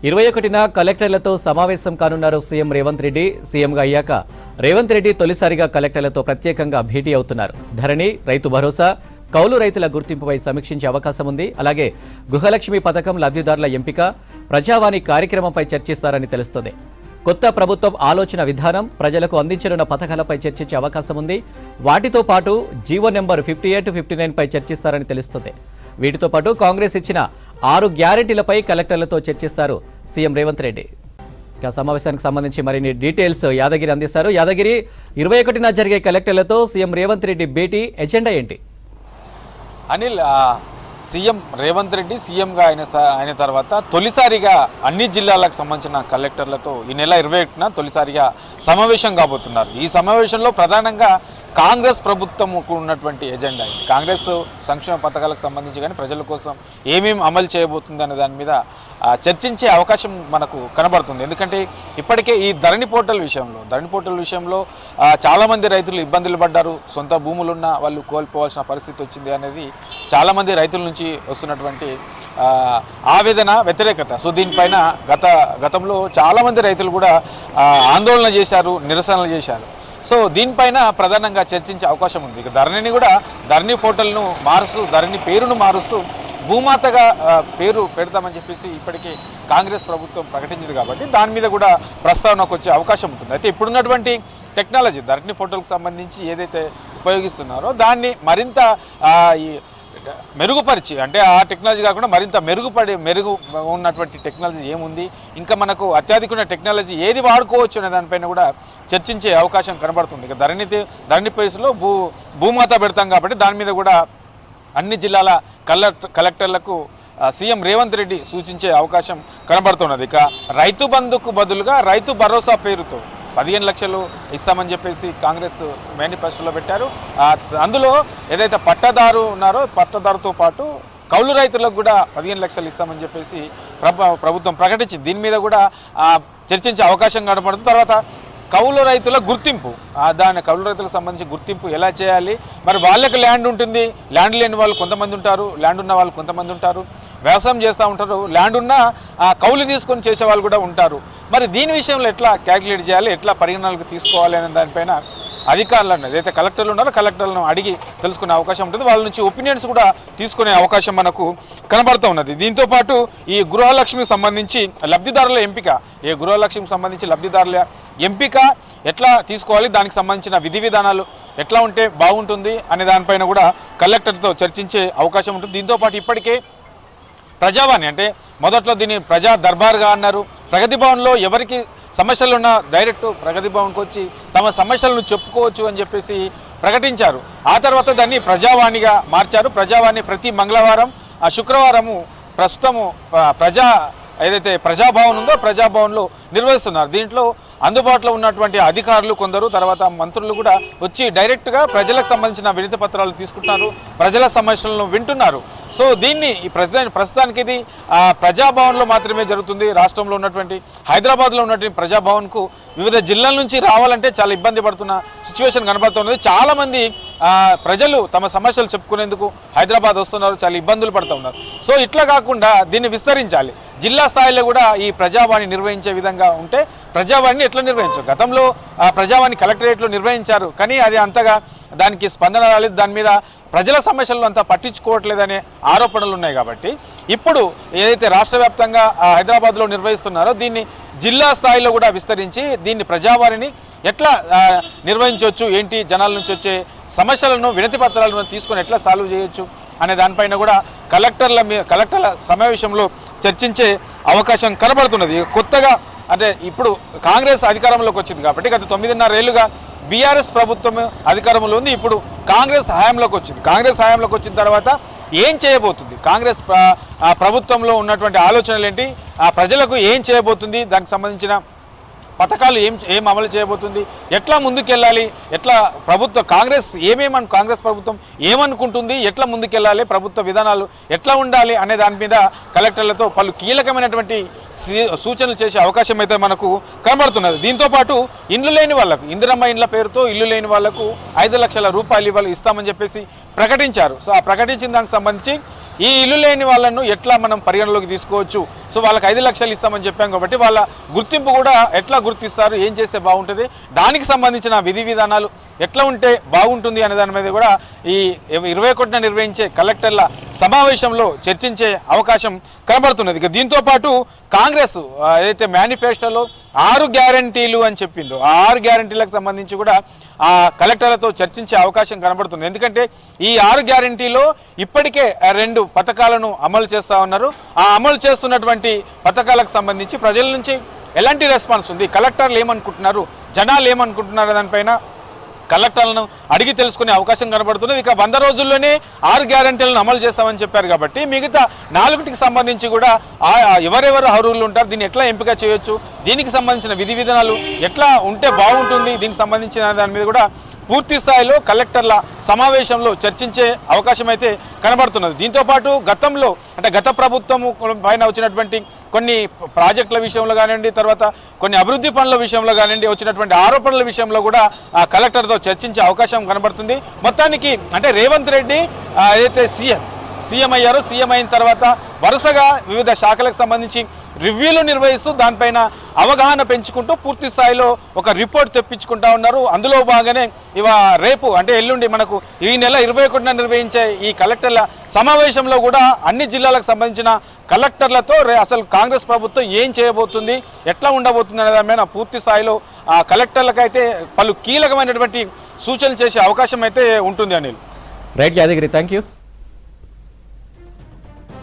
21న కలెక్టర్లతో సమావేశం కానున్నారు సీఎం రేవంత్ రెడ్డి. సీఎంగా అయ్యాక రేవంత్ రెడ్డి తొలిసారిగా కలెక్టర్లతో ప్రత్యేకంగా భేటీ అవుతున్నారు. ధరణి, రైతు భరోసా, కౌలు రైతుల గుర్తింపుపై సమీక్షించే అవకాశం ఉంది. అలాగే గృహలక్ష్మి పథకం లబ్ధిదారుల ఎంపిక, ప్రజావాణి కార్యక్రమంపై చర్చిస్తారని తెలుస్తోంది. కొత్త ప్రభుత్వం ఆలోచన విధానం, ప్రజలకు అందించనున్న పథకాలపై చర్చించే అవకాశం ఉంది. వాటితో పాటు జీవో నెంబర్ 58, 59 పై చర్చిస్తారని తెలుస్తోంది. వీటితో పాటు కాంగ్రెస్ ఇచ్చిన 6 గ్యారెంటీలపై కలెక్టర్లతో చర్చిస్తారు సీఎం రేవంత్ రెడ్డి. సమావేశానికి సంబంధించి మరిన్ని డీటెయిల్స్ యాదగిరి అందిస్తారు. యాదగిరి, 21న జరిగే కలెక్టర్లతో సీఎం రేవంత్ రెడ్డి భేటీ ఎజెండా ఏంటి? అనిల్, సీఎం రేవంత్ రెడ్డి సీఎంగా అయిన తర్వాత తొలిసారిగా అన్ని జిల్లాలకు సంబంధించిన కలెక్టర్లతో ఈ నెల 21న తొలిసారిగా సమావేశం కాబోతున్నారు. ఈ సమావేశంలో ప్రధానంగా కాంగ్రెస్ ప్రభుత్వంకు ఉన్నటువంటి ఎజెండా ఇది. కాంగ్రెస్ సంక్షేమ పథకాలకు సంబంధించి కానీ ప్రజల కోసం ఏమేమి అమలు చేయబోతుంది అనే దాని మీద చర్చించే అవకాశం మనకు కనబడుతుంది. ఎందుకంటే ఇప్పటికే ఈ ధరణి పోర్టల్ విషయంలో చాలామంది రైతులు ఇబ్బందులు పడ్డారు. సొంత భూములున్న వాళ్ళు కోల్పోవాల్సిన పరిస్థితి వచ్చింది అనేది చాలామంది రైతుల నుంచి వస్తున్నటువంటి ఆవేదన, వ్యతిరేకత. సో దీనిపైన గతంలో చాలామంది రైతులు కూడా ఆందోళన చేశారు, నిరసనలు చేశారు. సో దీనిపైన ప్రధానంగా చర్చించే అవకాశం ఉంది. ఇక ధరణి పోర్టల్ను మారుస్తూ, ధరణి పేరును మారుస్తూ భూమాతగా పేరు పెడతామని చెప్పేసి ఇప్పటికే కాంగ్రెస్ ప్రభుత్వం ప్రకటించింది కాబట్టి దాని మీద కూడా ప్రస్తావనకు వచ్చే అవకాశం ఉంటుంది. అయితే ఇప్పుడున్నటువంటి టెక్నాలజీ ధరణి పోర్టల్కి సంబంధించి ఏదైతే ఉపయోగిస్తున్నారో దాన్ని మరింత మెరుగుపరిచి, అంటే ఆ టెక్నాలజీ కాకుండా మరింత మెరుగు ఉన్నటువంటి టెక్నాలజీ ఏముంది, ఇంకా మనకు అత్యాధునిక టెక్నాలజీ ఏది వాడుకోవచ్చు అనే దానిపైన కూడా చర్చించే అవకాశం కనబడుతుంది. ఇక ధరణి ప్లేస్లో భూమాత పెడతాం కాబట్టి దాని మీద కూడా అన్ని జిల్లాల కలెక్టర్లకు సీఎం రేవంత్ రెడ్డి సూచించే అవకాశం కనబడుతున్నది. ఇక రైతు బంధుకు బదులుగా రైతు భరోసా పేరుతో 15 లక్షలు ఇస్తామని చెప్పేసి కాంగ్రెస్ మేనిఫెస్టోలో పెట్టారు. అందులో ఏదైతే పట్టదారు ఉన్నారో పట్టదారుతో పాటు కౌలు రైతులకు కూడా 15 లక్షలు ఇస్తామని చెప్పేసి ప్రభుత్వం ప్రకటించింది. దీని మీద కూడా చర్చించే అవకాశం కనబడుతుంది. తర్వాత కౌలు రైతుల గుర్తింపు, కౌలు రైతులకు సంబంధించి గుర్తింపు ఎలా చేయాలి, మరి వాళ్ళకి ల్యాండ్ ఉంటుంది, ల్యాండ్ లేని వాళ్ళు కొంతమంది ఉంటారు, ల్యాండ్ ఉన్న వాళ్ళు కొంతమంది ఉంటారు, వ్యవసాయం చేస్తూ ఉంటారు, ల్యాండ్ ఉన్న కౌలు తీసుకొని చేసే వాళ్ళు కూడా ఉంటారు. మరి దీని విషయంలో ఎట్లా క్యాల్కులేట్ చేయాలి, ఎట్లా పరిగణనలకు తీసుకోవాలి అనే దానిపైన అధికారులను, ఏదైతే కలెక్టర్లు ఉన్నారో కలెక్టర్లను అడిగి తెలుసుకునే అవకాశం ఉంటుంది. వాళ్ళ నుంచి ఒపీనియన్స్ కూడా తీసుకునే అవకాశం మనకు కనబడుతూ ఉన్నది. దీంతోపాటు ఈ గృహలక్ష్మికి సంబంధించి లబ్ధిదారుల ఎంపిక, గృహలక్ష్మికి సంబంధించి లబ్ధిదారుల ఎంపిక ఎట్లా తీసుకోవాలి, దానికి సంబంధించిన విధి విధానాలు ఎట్లా ఉంటే బాగుంటుంది అనే దానిపైన కూడా కలెక్టర్తో చర్చించే అవకాశం ఉంటుంది. దీంతోపాటు ఇప్పటికే ప్రజావాణి, అంటే మొదట్లో దీన్ని ప్రజా దర్బార్గా అన్నారు. ప్రగతి భవన్లో ఎవరికి సమస్యలు ఉన్నా డైరెక్ట్ ప్రగతి భవన్కి వచ్చి తమ సమస్యలను చెప్పుకోవచ్చు అని చెప్పేసి ప్రకటించారు. ఆ తర్వాత దాన్ని ప్రజావాణిగా మార్చారు. ప్రజావాణి ప్రతి మంగళవారం, శుక్రవారము ప్రస్తుతము ఏదైతే ప్రజాభవన్ ఉందో ప్రజాభవన్లో నిర్వహిస్తున్నారు. దీంట్లో అందుబాటులో ఉన్నటువంటి అధికారులు కొందరు, తర్వాత మంత్రులు కూడా వచ్చి డైరెక్ట్గా ప్రజలకు సంబంధించిన వినతి పత్రాలు తీసుకుంటున్నారు, ప్రజల సమస్యలను వింటున్నారు. సో దీన్ని ప్రస్తుతానికి ఇది ప్రజాభవన్లో మాత్రమే జరుగుతుంది. రాష్ట్రంలో ఉన్నటువంటి హైదరాబాద్లో ఉన్నటువంటి ప్రజాభవన్కు వివిధ జిల్లాల నుంచి రావాలంటే చాలా ఇబ్బంది పడుతున్న సిచ్యువేషన్ కనబడుతున్నది. చాలామంది ప్రజలు తమ సమస్యలు చెప్పుకునేందుకు హైదరాబాద్ వస్తున్నారు, చాలా ఇబ్బందులు పడుతూ ఉన్నారు. సో ఇట్లా కాకుండా దీన్ని విస్తరించాలి. జిల్లా స్థాయిలో కూడా ఈ ప్రజావాణి నిర్వహించే విధంగా ఉంటే ప్రజావాణిని ఎట్లా నిర్వహించు, గతంలో ప్రజావాణి కలెక్టరేట్లో నిర్వహించారు కానీ అది అంతగా దానికి స్పందన రాలేదు, దాని మీద ప్రజల సమస్యలను అంతా పట్టించుకోవట్లేదనే ఆరోపణలు ఉన్నాయి. కాబట్టి ఇప్పుడు ఏదైతే రాష్ట్ర వ్యాప్తంగా హైదరాబాద్లో నిర్వహిస్తున్నారో దీన్ని జిల్లా స్థాయిలో కూడా విస్తరించి దీన్ని ప్రజావాణిని ఎట్లా నిర్వహించవచ్చు, ఏంటి జనాల నుంచి వచ్చే సమస్యలను వినతి పత్రాలను తీసుకొని ఎట్లా సాల్వ్ చేయొచ్చు అనే దానిపైన కూడా కలెక్టర్ల సమావేశంలో చర్చించే అవకాశం కనబడుతున్నది. కొత్తగా అంటే ఇప్పుడు కాంగ్రెస్ అధికారంలోకి వచ్చింది కాబట్టి గత 9.5 ఏళ్లుగా బీఆర్ఎస్ ప్రభుత్వం అధికారంలో ఉంది. ఇప్పుడు కాంగ్రెస్ హయాంలోకి వచ్చింది. కాంగ్రెస్ హయాంలోకి వచ్చిన తర్వాత ఏం చేయబోతుంది, కాంగ్రెస్ ప్రభుత్వంలో ఉన్నటువంటి ఆలోచనలు ఏంటి, ప్రజలకు ఏం చేయబోతుంది, దానికి సంబంధించిన పథకాలు ఏం అమలు చేయబోతుంది, ఎట్లా ముందుకెళ్ళాలి, ఎట్లా కాంగ్రెస్ ప్రభుత్వం ఏమనుకుంటుంది, ఎట్లా ముందుకెళ్ళాలి, ప్రభుత్వ విధానాలు ఎట్లా ఉండాలి అనే దాని మీద కలెక్టర్లతో పలు కీలకమైనటువంటి సూచనలు చేసే అవకాశం అయితే మనకు కనబడుతున్నది. దీంతోపాటు ఇండ్లు లేని వాళ్ళకు, ఇందిరమ్మ ఇండ్ల పేరుతో ఇల్లు లేని వాళ్లకు 5 లక్షల రూపాయలు ఇస్తామని చెప్పేసి ప్రకటించారు. సో ఆ ప్రకటించిన దానికి సంబంధించి ఈ ఇల్లు లేని వాళ్ళను ఎట్లా మనం పరిగణలోకి తీసుకోవచ్చు, సో వాళ్ళకి 5 లక్షలు ఇస్తామని చెప్పాం కాబట్టి వాళ్ళ గుర్తింపు కూడా ఎట్లా గుర్తిస్తారు, ఏం చేస్తే బాగుంటుంది, దానికి సంబంధించిన విధి విధానాలు ఎట్లా ఉంటే బాగుంటుంది అనే దాని మీద కూడా ఈ 21న నిర్వహించే కలెక్టర్ల సమావేశంలో చర్చించే అవకాశం కనబడుతున్నది. ఇక దీంతో పాటు కాంగ్రెస్ ఏదైతే మేనిఫెస్టోలో 6 గ్యారంటీలు అని చెప్పిందో ఆ 6 గ్యారంటీలకు సంబంధించి కూడా ఆ కలెక్టర్లతో చర్చించే అవకాశం కనబడుతుంది. ఎందుకంటే ఈ 6 గ్యారంటీలో ఇప్పటికే 2 పథకాలను అమలు చేస్తూ ఉన్నారు. ఆ అమలు చేస్తున్నటువంటి పథకాలకు సంబంధించి ప్రజల నుంచి ఎలాంటి రెస్పాన్స్ ఉంది, కలెక్టర్లు ఏమనుకుంటున్నారు, జనాలు ఏమనుకుంటున్నారు దానిపైన కలెక్టర్లను అడిగి తెలుసుకునే అవకాశం కనబడుతున్నది. ఇక 100 రోజుల్లోనే 6 గ్యారంటీలను అమలు చేస్తామని చెప్పారు కాబట్టి మిగతా 4కి సంబంధించి కూడా ఎవరెవరు అర్హులు ఉంటారు, దీన్ని ఎట్లా ఎంపిక చేయొచ్చు, దీనికి సంబంధించిన విధి విధానాలు ఎట్లా ఉంటే బాగుంటుంది, దీనికి సంబంధించిన దాని మీద కూడా పూర్తి స్థాయిలో కలెక్టర్ల సమావేశంలో చర్చించే అవకాశం అయితే కనబడుతున్నది. దీంతోపాటు గతంలో అంటే గత ప్రభుత్వం పైన వచ్చినటువంటి కొన్ని ప్రాజెక్టుల విషయంలో కానివ్వండి, తర్వాత కొన్ని అభివృద్ధి పనుల విషయంలో కానివ్వండి, వచ్చినటువంటి ఆరోపణల విషయంలో కూడా కలెక్టర్తో చర్చించే అవకాశం కనబడుతుంది. మొత్తానికి అంటే రేవంత్ రెడ్డి ఏదైతే సీఎం అయ్యారో, సీఎం అయిన తర్వాత వరుసగా వివిధ శాఖలకు సంబంధించి రివ్యూలు నిర్వహిస్తూ దానిపైన అవగాహన పెంచుకుంటూ పూర్తి స్థాయిలో ఒక రిపోర్ట్ తెప్పించుకుంటా ఉన్నారు. అందులో భాగంగానే రేపు అంటే ఎల్లుండి మనకు ఈ నెల 21న నిర్వహించే ఈ కలెక్టర్ల సమావేశంలో కూడా అన్ని జిల్లాలకు సంబంధించిన కలెక్టర్లతో అసలు కాంగ్రెస్ ప్రభుత్వం ఏం చేయబోతుంది, ఎట్లా ఉండబోతుంది అనే దాని మీద పూర్తి స్థాయిలో కలెక్టర్లకైతే పలు కీలకమైనటువంటి సూచనలు చేసే అవకాశం అయితే ఉంటుంది. Anil. Right Yadagiri, thank you.